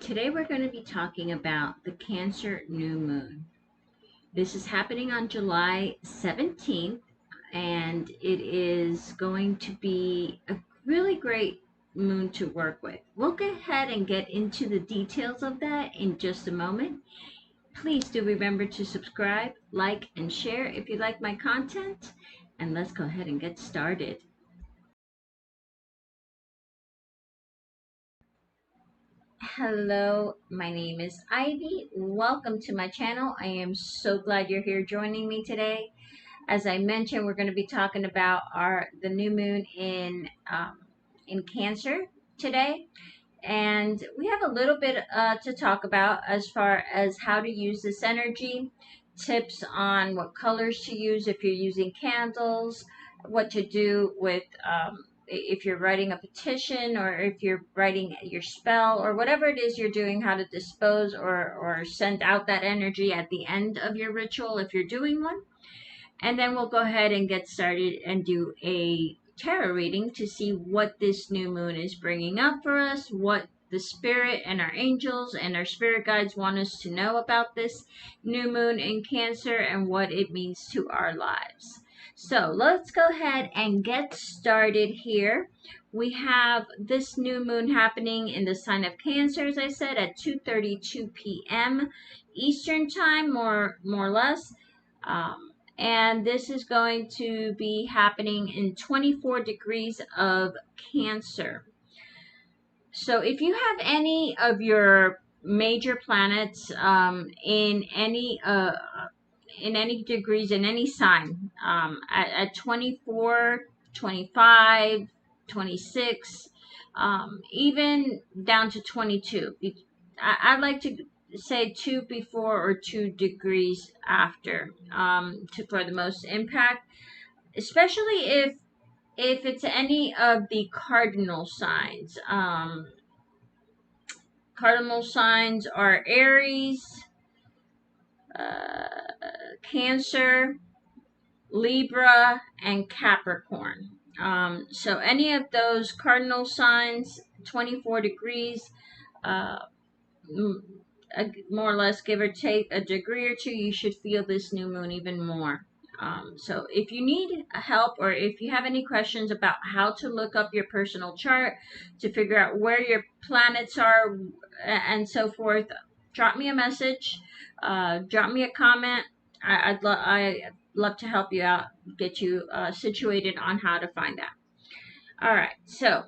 Today we're going to be talking about the Cancer new moon. This is happening on July 17th, and it is going to be a really great moon to work with. We'll go ahead and get into the details of that in just a moment. Please do remember to subscribe, like, and share if you like my content, and let's go ahead and get started. Hello, my name is Ivy. Welcome to my channel. I am so glad you're here joining me today. As I mentioned, we're going to be talking about the new moon in Cancer today, and we have a little bit to talk about as far as how to use this energy, tips on what colors to use if you're using candles, what to do with if you're writing a petition or if you're writing your spell or whatever it is you're doing, how to dispose or send out that energy at the end of your ritual if you're doing one. And then we'll go ahead and get started and do a tarot reading to see what this new moon is bringing up for us, what the spirit and our angels and our spirit guides want us to know about this new moon in Cancer and what it means to our lives. So let's go ahead and get started here. We have this new moon happening in the sign of Cancer, as I said, at 2:32 p.m. Eastern time, more or less. And this is going to be happening in 24 degrees of Cancer. So if you have any of your major planets in any degrees in any sign, at 24, 25, 26, even down to 22. I'd like to say 2 before or 2 degrees after, for the most impact, especially if it's any of the cardinal signs. Cardinal signs are Aries, Cancer, Libra, and Capricorn. So any of those cardinal signs, 24 degrees, uh, more or less, give or take a degree or two, you should feel this new moon even more. So if you need help or if you have any questions about how to look up your personal chart to figure out where your planets are and so forth, drop me a message, drop me a comment. I'd love to help you out, get you situated on how to find that. All right, so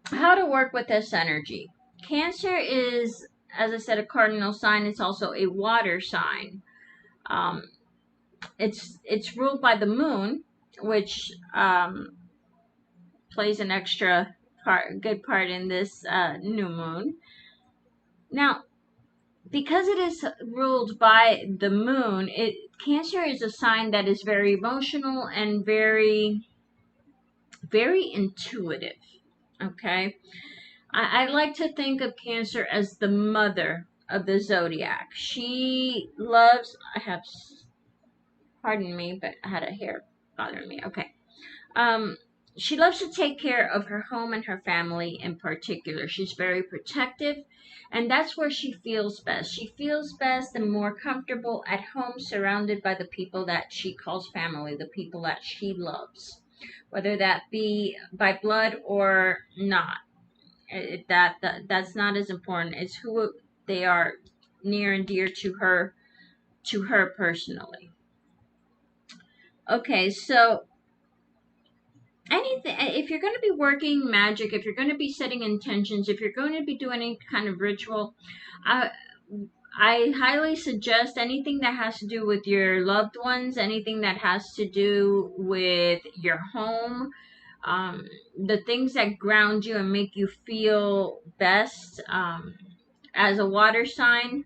how to work with this energy. Cancer is, as I said, a cardinal sign. It's also a water sign. Um, it's ruled by the moon, which plays an extra good part in this new moon. Now, because it is ruled by the moon, Cancer is a sign that is very emotional and very, very intuitive. Okay. I like to think of Cancer as the mother of the zodiac. She loves, pardon me, but I had a hair bothering me. Okay. Um, she loves to take care of her home and her family in particular. She's very protective, and that's where she feels best. She feels best and more comfortable at home, surrounded by the people that she calls family, the people that she loves, whether that be by blood or not. That's not as important. It's who they are, near and dear to her personally. Okay, so anything, if you're going to be working magic, if you're going to be setting intentions, if you're going to be doing any kind of ritual, I I highly suggest anything that has to do with your loved ones, anything that has to do with your home, the things that ground you and make you feel best. As a water sign,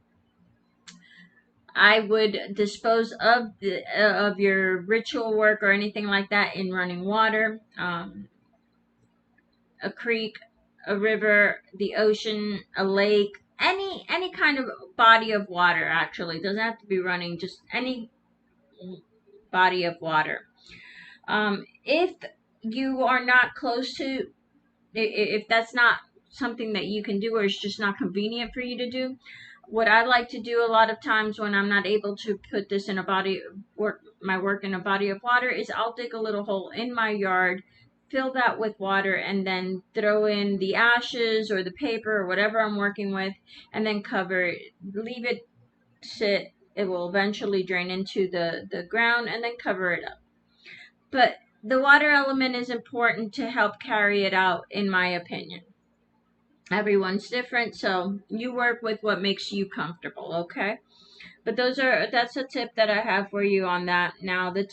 I would dispose of your ritual work or anything like that in running water, a creek, a river, the ocean, a lake, any kind of body of water. Actually, it doesn't have to be running, just any body of water. If you are not close to, if that's not something that you can do or it's just not convenient for you to do. What I like to do a lot of times when I'm not able to put this in a body work, my work in a body of water, is I'll dig a little hole in my yard, fill that with water, and then throw in the ashes or the paper or whatever I'm working with, and then cover it, leave it sit. It will eventually drain into the ground, and then cover it up. But the water element is important to help carry it out, in my opinion. Everyone's different, so you work with what makes you comfortable, okay? But that's a tip that I have for you on that. Now, the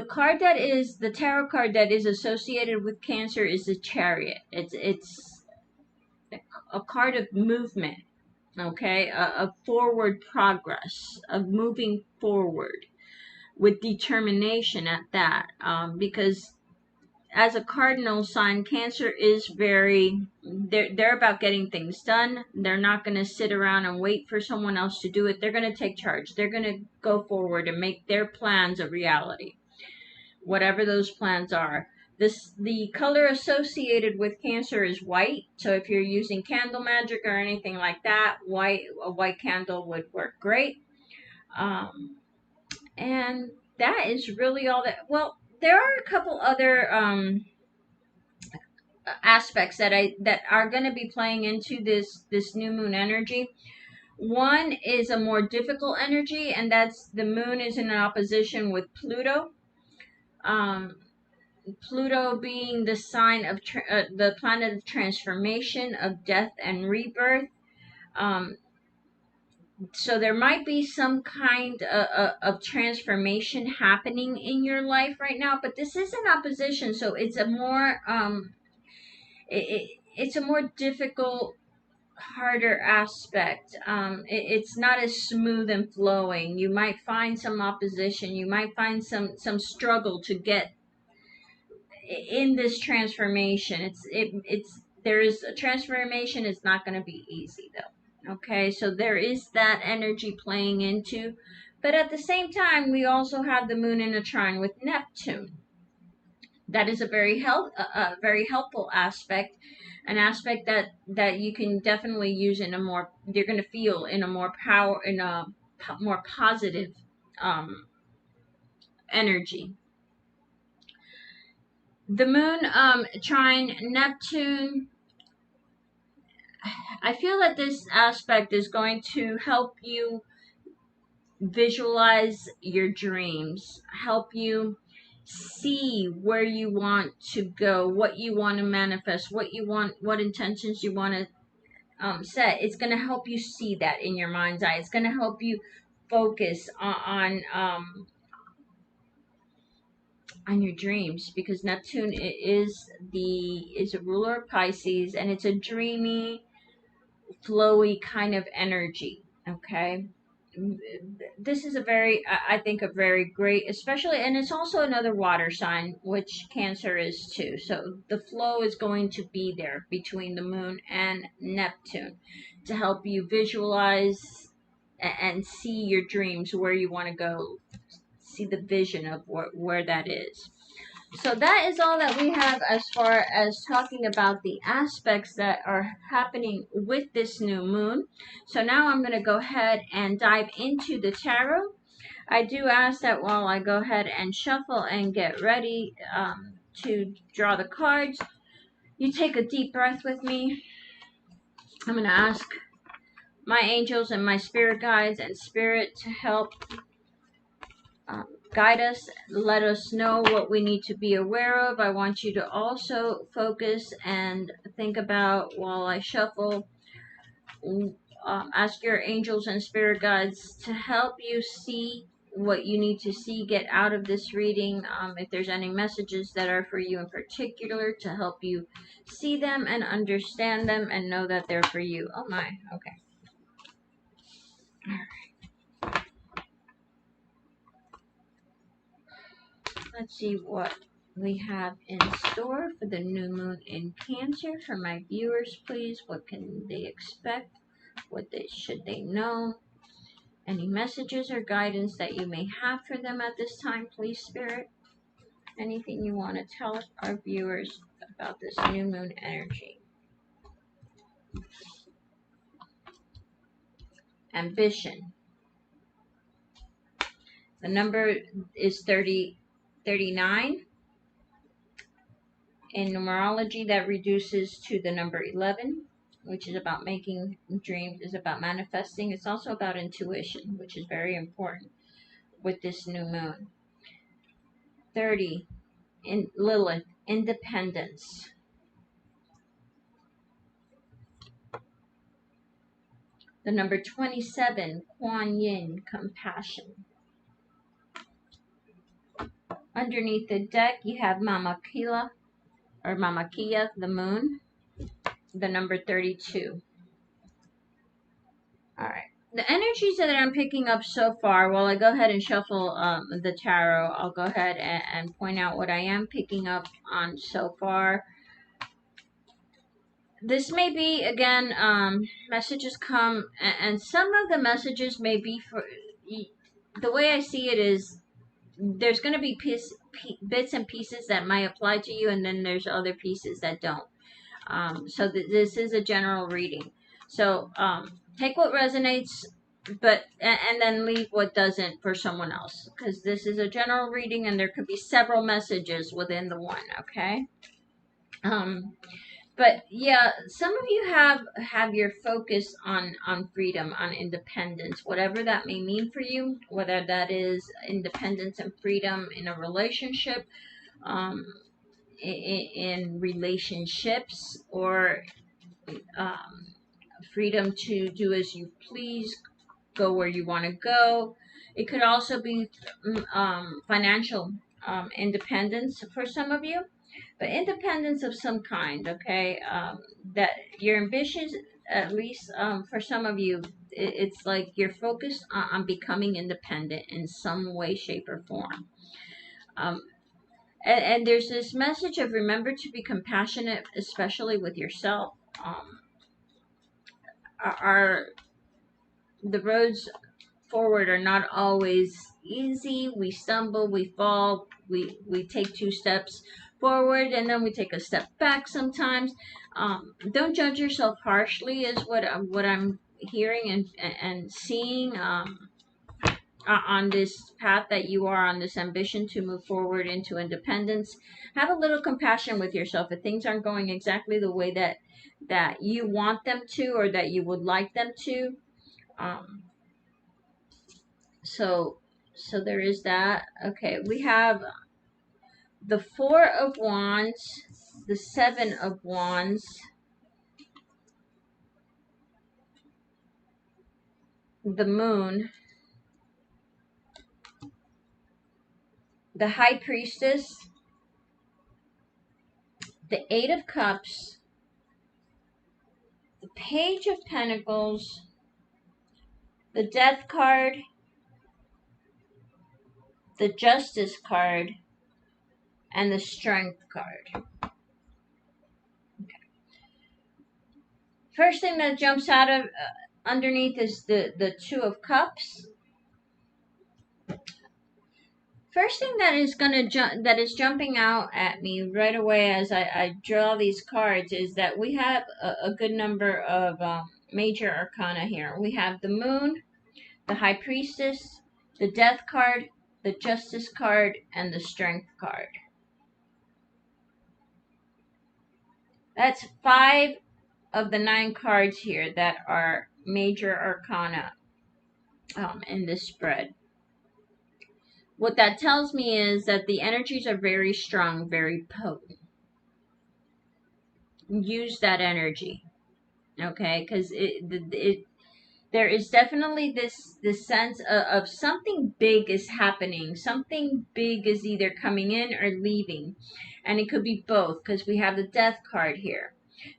card that is the tarot card that is associated with Cancer is the Chariot. It's a card of movement, okay? A forward progress, of moving forward with determination at that, because as a cardinal sign, Cancer is they're about getting things done. They're not going to sit around and wait for someone else to do it. They're going to take charge. They're going to go forward and make their plans a reality, whatever those plans are. The color associated with Cancer is white. So if you're using candle magic or anything like that, a white candle would work great. And that is really all that. Well, there are a couple other aspects that are going to be playing into this new moon energy. One is a more difficult energy, and that's the moon is in opposition with Pluto. Um, Pluto being the sign of the planet of transformation, of death and rebirth. Um, so there might be some kind of transformation happening in your life right now, but this is an opposition, so it's a more it's a more difficult, harder aspect. It's not as smooth and flowing. You might find some opposition. You might find some struggle to get in this transformation. It's there is a transformation. It's not going to be easy though. Okay, so there is that energy playing into, but at the same time, we also have the moon in a trine with Neptune. That is a very helpful aspect, an aspect that you can definitely use in a more, you're going to feel in a more positive energy. The moon trine Neptune, I feel that this aspect is going to help you visualize your dreams, help you see where you want to go, what you want to manifest, what intentions you want to set. It's going to help you see that in your mind's eye. It's going to help you focus on your dreams, because Neptune is a ruler of Pisces, and it's a dreamy, flowy kind of energy. Okay, this is I think a very great, especially, and it's also another water sign, which Cancer is too. So the flow is going to be there between the moon and Neptune to help you visualize and see your dreams, where you want to go, see the vision of where that is. So that is all that we have as far as talking about the aspects that are happening with this new moon. So now I'm going to go ahead and dive into the tarot. I do ask that while I go ahead and shuffle and get ready to draw the cards, you take a deep breath with me. I'm going to ask my angels and my spirit guides and spirit to help guide us, let us know what we need to be aware of. I want you to also focus and think about, while I shuffle, ask your angels and spirit guides to help you see what you need to see, get out of this reading. If there's any messages that are for you in particular, to help you see them and understand them and know that they're for you. Oh my, okay. All right. Let's see what we have in store for the new moon in Cancer. For my viewers, please, what can they expect? Should they know? Any messages or guidance that you may have for them at this time, please, Spirit? Anything you want to tell our viewers about this new moon energy? Ambition. The number is 39. In numerology, that reduces to the number 11, which is about making dreams, is about manifesting. It's also about intuition, which is very important with this new moon. 30, in Lilith, independence. The number 27, Kuan Yin, compassion. Underneath the deck, you have Mama Kila, or Mama Kia, the moon. The number 32. All right. The energies that I'm picking up so far, while I go ahead and shuffle the tarot, I'll go ahead and point out what I am picking up on so far. This may be, again, messages come, and some of the messages may be for, the way I see it is, there's going to be bits and pieces that might apply to you, and then there's other pieces that don't. So this is a general reading. So take what resonates, but and then leave what doesn't for someone else, because this is a general reading and there could be several messages within the one. Okay. But yeah, some of you have your focus on freedom, on independence, whatever that may mean for you, whether that is independence and freedom in a relationship, in relationships, or freedom to do as you please, go where you want to go. It could also be financial independence for some of you, but independence of some kind, okay? That your ambitions, at least for some of you, it's like you're focused on becoming independent in some way, shape, or form. And there's this message of remember to be compassionate, especially with yourself. Our the roads forward are not always easy. We stumble, we fall, we take 2 steps forward and then we take a step back sometimes. Don't judge yourself harshly is what I'm hearing and seeing on this path that you are on, this ambition to move forward into independence. Have a little compassion with yourself if things aren't going exactly the way that you want them to or that you would like them to. So there is that. Okay, we have the 4 of Wands, the 7 of Wands, the Moon, the High Priestess, the 8 of Cups, the Page of Pentacles, the Death card, the Justice card, and the Strength card. Okay. First thing that jumps out of underneath is the 2 of Cups. First thing that is jumping out at me right away as I draw these cards is that we have a good number of major arcana here. We have the Moon, the High Priestess, the Death card, the Justice card, and the Strength card. That's 5 of the 9 cards here that are major arcana in this spread. What that tells me is that the energies are very strong, very potent. Use that energy, okay? Because there is definitely this sense of something big is happening. Something big is either coming in or leaving, and it could be both because we have the Death card here.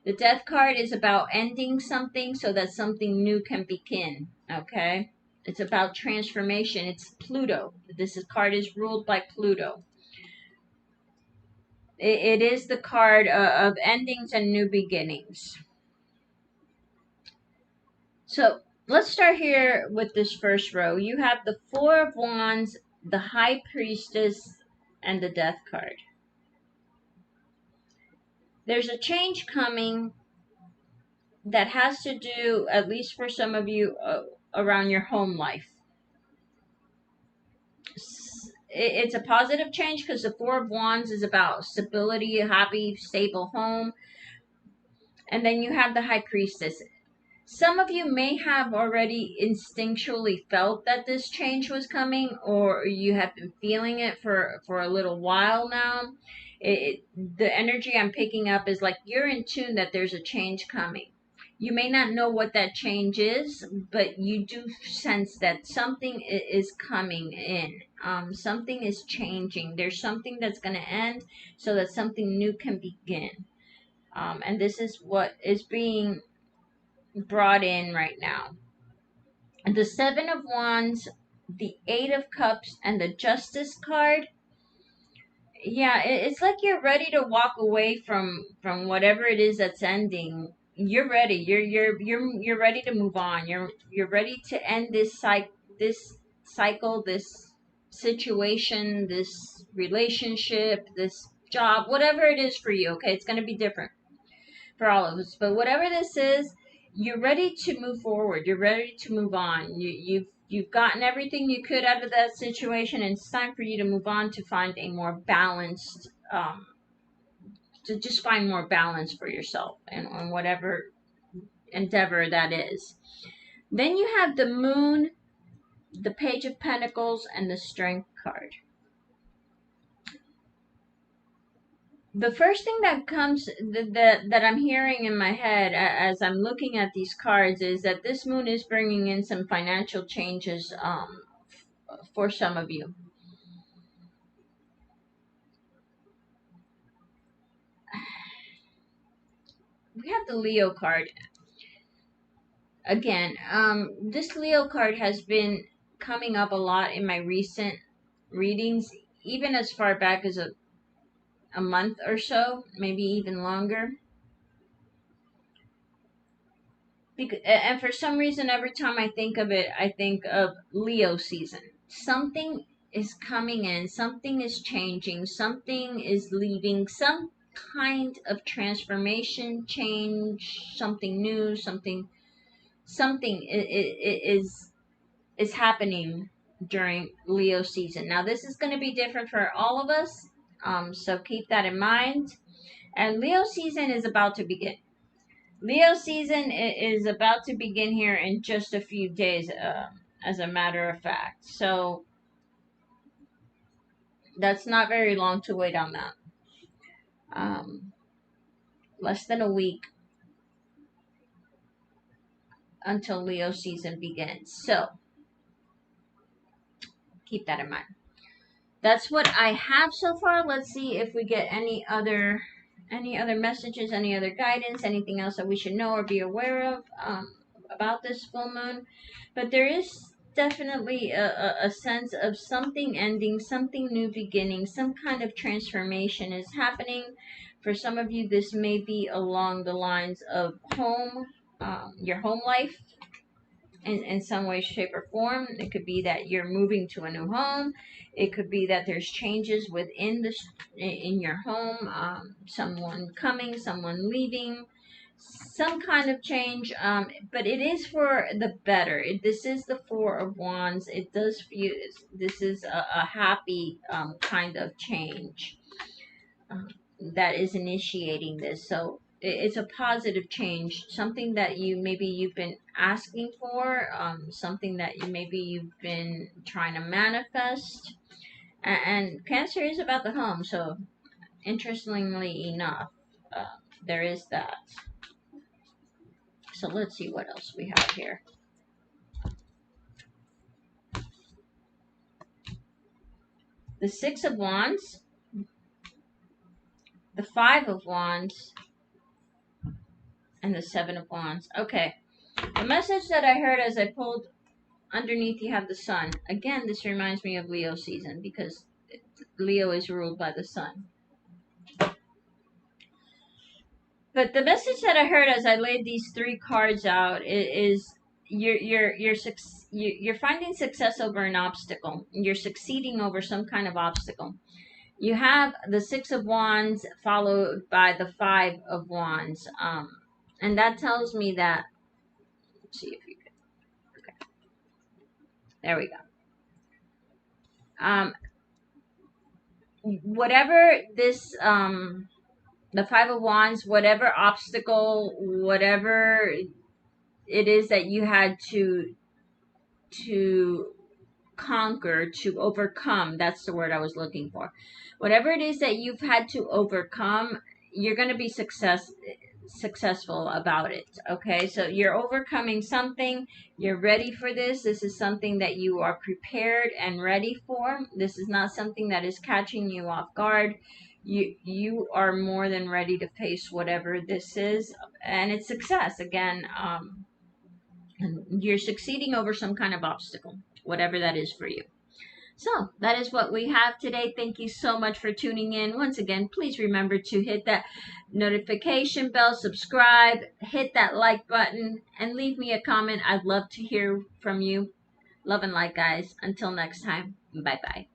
The Death card is about ending something so that something new can begin, okay? It's about transformation. It's Pluto. This card is ruled by Pluto. It is the card of endings and new beginnings. So let's start here with this first row. You have the 4 of Wands, the High Priestess, and the Death card. There's a change coming that has to do, at least for some of you, around your home life. It's a positive change because the Four of Wands is about stability, a happy, stable home. And then you have the High Priestess. Some of you may have already instinctually felt that this change was coming, or you have been feeling it for a little while now. The energy I'm picking up is like you're in tune that there's a change coming. You may not know what that change is, but you do sense that something is coming in. Something is changing. There's something that's going to end so that something new can begin. And this is what is being brought in right now. The Seven of Wands, the Eight of Cups, and the Justice card. Yeah, it's like you're ready to walk away from whatever it is that's ending. You're ready. You're ready to move on. You're ready to end this cycle, this situation, this relationship, this job, whatever it is for you. Okay, it's going to be different for all of us. But whatever this is, you're ready to move forward. You're ready to move on. You've gotten everything you could out of that situation, and it's time for you to move on to find a more balanced, to just find more balance for yourself and on whatever endeavor that is. Then you have the Moon, the Page of Pentacles, and the Strength card. The first thing that comes that I'm hearing in my head as I'm looking at these cards is that this moon is bringing in some financial changes for some of you. We have the Leo card again. This Leo card has been coming up a lot in my recent readings, even as far back as a month or so, maybe even longer. And for some reason, every time I think of it, I think of Leo season. Something is coming in, something is changing, something is leaving, some kind of transformation, change, something new, something is happening during Leo season. Now, this is going to be different for all of us, so keep that in mind. And Leo season is about to begin. Leo season is about to begin here in just a few days, as a matter of fact. So that's not very long to wait on that. Less than a week until Leo season begins. So keep that in mind. That's what I have so far. Let's see if we get any other messages, any other guidance, anything else that we should know or be aware of about this full moon. But there is definitely a sense of something ending, something new beginning, some kind of transformation is happening. For some of you, this may be along the lines of home, your home life, in some way, shape, or form. It could be that you're moving to a new home. It could be that there's changes within in your home. Someone coming, someone leaving, some kind of change. But it is for the better. This is the Four of Wands. It does feel this is a happy kind of change that is initiating this. So it's a positive change, something that you've been asking for, something that you've been trying to manifest. And Cancer is about the home, so interestingly enough, there is that. So let's see what else we have here. The Six of Wands, the Five of Wands, and the Seven of Wands. Okay, the message that I heard as I pulled underneath, you have the Sun. Again, this reminds me of Leo season because Leo is ruled by the Sun. But the message that I heard as I laid these three cards out is you're finding success over an obstacle. You're succeeding over some kind of obstacle. You have the Six of Wands followed by the Five of Wands. And that tells me that, let's see if you can, okay, there we go. Um, whatever this, the Five of Wands, whatever obstacle, whatever it is that you had to conquer, to overcome, that's the word I was looking for. Whatever it is that you've had to overcome, you're going to be successful about it. Okay, so you're overcoming something, you're ready for this. This is something that you are prepared and ready for. This is not something that is catching you off guard. You are more than ready to face whatever this is, and it's success again. You're succeeding over some kind of obstacle, whatever that is for you. So that is what we have today. Thank you so much for tuning in. Once again, please remember to hit that notification bell, subscribe, hit that like button, and leave me a comment. I'd love to hear from you. Love and light, guys. Until next time, bye bye.